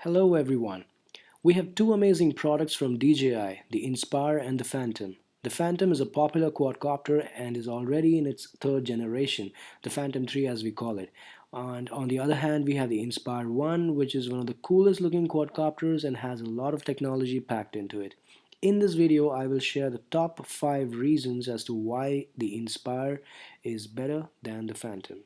Hello everyone. We have two amazing products from DJI, the Inspire and the Phantom. The Phantom is a popular quadcopter and is already in its third generation, the Phantom 3 as we call it. And on the other hand, we have the Inspire 1, which is one of the coolest looking quadcopters and has a lot of technology packed into it. In this video, I will share the top 5 reasons as to why the Inspire is better than the Phantom.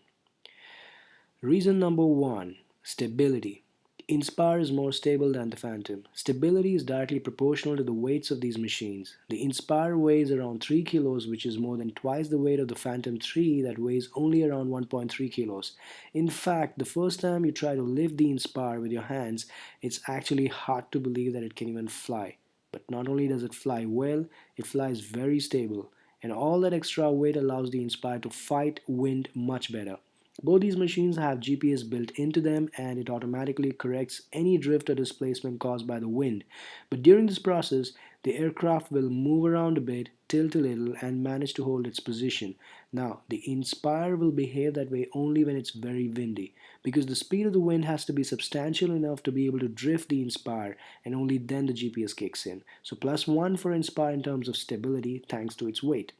Reason number 1, stability. Inspire is more stable than the Phantom. Stability is directly proportional to the weights of these machines. The Inspire weighs around 3 kilos, which is more than twice the weight of the Phantom 3 that weighs only around 1.3 kilos. In fact, the first time you try to lift the Inspire with your hands, it's actually hard to believe that it can even fly. But not only does it fly well, it flies very stable. And all that extra weight allows the Inspire to fight wind much better. Both these machines have GPS built into them and it automatically corrects any drift or displacement caused by the wind. But during this process, the aircraft will move around a bit, tilt a little, and manage to hold its position. Now, the Inspire will behave that way only when it's very windy, because the speed of the wind has to be substantial enough to be able to drift the Inspire, and only then the GPS kicks in. So +1 for Inspire in terms of stability thanks to its weight.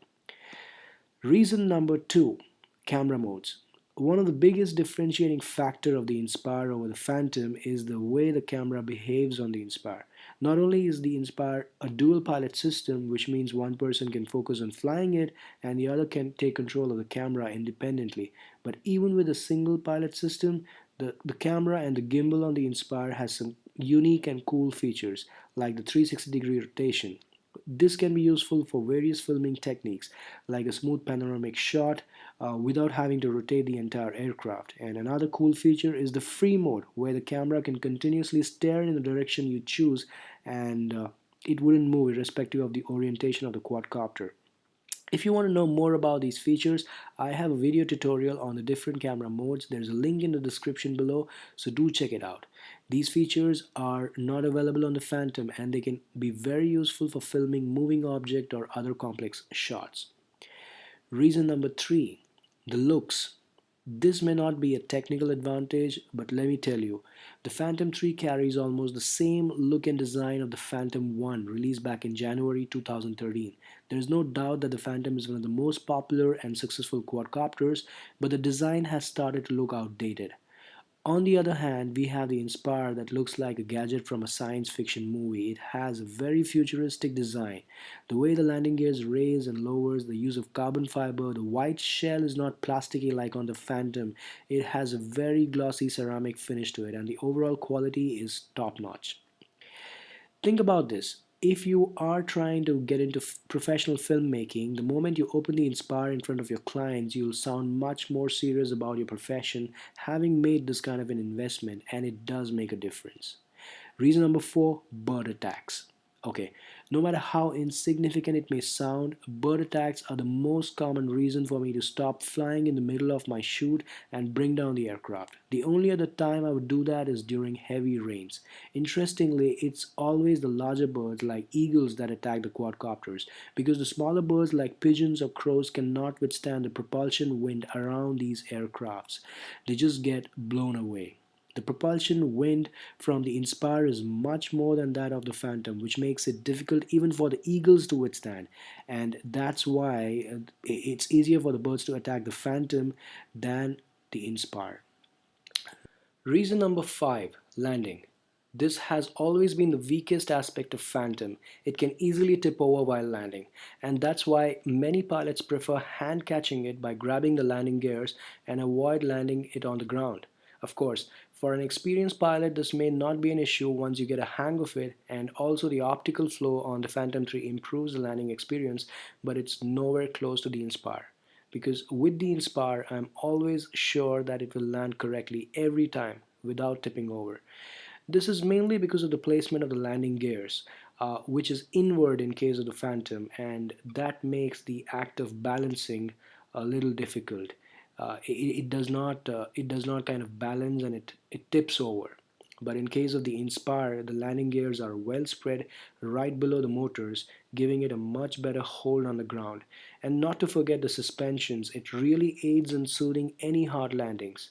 Reason number 2, camera modes. One of the biggest differentiating factor of the Inspire over the Phantom is the way the camera behaves on the Inspire. Not only is the Inspire a dual pilot system, which means one person can focus on flying it and the other can take control of the camera independently, but even with a single pilot system, the camera and the gimbal on the Inspire has some unique and cool features like the 360-degree rotation. This can be useful for various filming techniques like a smooth panoramic shot without having to rotate the entire aircraft. And another cool feature is the free mode where the camera can continuously stare in the direction you choose and it wouldn't move irrespective of the orientation of the quadcopter. If you want to know more about these features, I have a video tutorial on the different camera modes. There's a link in the description below, so do check it out. These features are not available on the Phantom and they can be very useful for filming moving object or other complex shots. Reason number 3, the looks. This may not be a technical advantage, but let me tell you, the Phantom 3 carries almost the same look and design of the Phantom 1 released back in January 2013. There is no doubt that the Phantom is one of the most popular and successful quadcopters, but the design has started to look outdated. On the other hand, we have the Inspire that looks like a gadget from a science fiction movie. It has a very futuristic design. The way the landing gears raise and lowers, the use of carbon fiber, the white shell is not plasticky like on the Phantom. It has a very glossy ceramic finish to it and the overall quality is top notch. Think about this. If you are trying to get into professional filmmaking, the moment you open the Inspire in front of your clients, you'll sound much more serious about your profession having made this kind of an investment, and it does make a difference. Reason number 4, bird attacks. Okay, no matter how insignificant it may sound, bird attacks are the most common reason for me to stop flying in the middle of my shoot and bring down the aircraft. The only other time I would do that is during heavy rains. Interestingly, it's always the larger birds like eagles that attack the quadcopters because the smaller birds like pigeons or crows cannot withstand the propulsion wind around these aircrafts. They just get blown away. The propulsion wind from the Inspire is much more than that of the Phantom, which makes it difficult even for the eagles to withstand. And that's why it's easier for the birds to attack the Phantom than the Inspire. Reason number 5, landing. This has always been the weakest aspect of Phantom. It can easily tip over while landing, and that's why many pilots prefer hand catching it by grabbing the landing gears and avoid landing it on the ground. Of course, for an experienced pilot, this may not be an issue once you get a hang of it, and also the optical flow on the Phantom 3 improves the landing experience, but it's nowhere close to the Inspire. Because with the Inspire, I'm always sure that it will land correctly every time without tipping over. This is mainly because of the placement of the landing gears, which is inward in case of the Phantom, and that makes the act of balancing a little difficult. It does not kind of balance and it tips over. But in case of the Inspire, the landing gears are well spread right below the motors, giving it a much better hold on the ground. And not to forget the suspensions, it really aids in soothing any hard landings.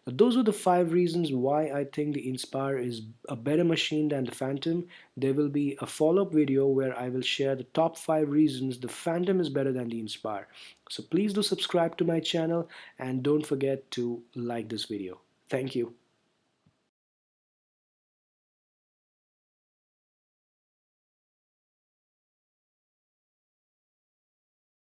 Those are the 5 reasons why I think the Inspire is a better machine than the Phantom. There will be a follow-up video where I will share the top 5 reasons the Phantom is better than the Inspire. So please do subscribe to my channel and don't forget to like this video. Thank you.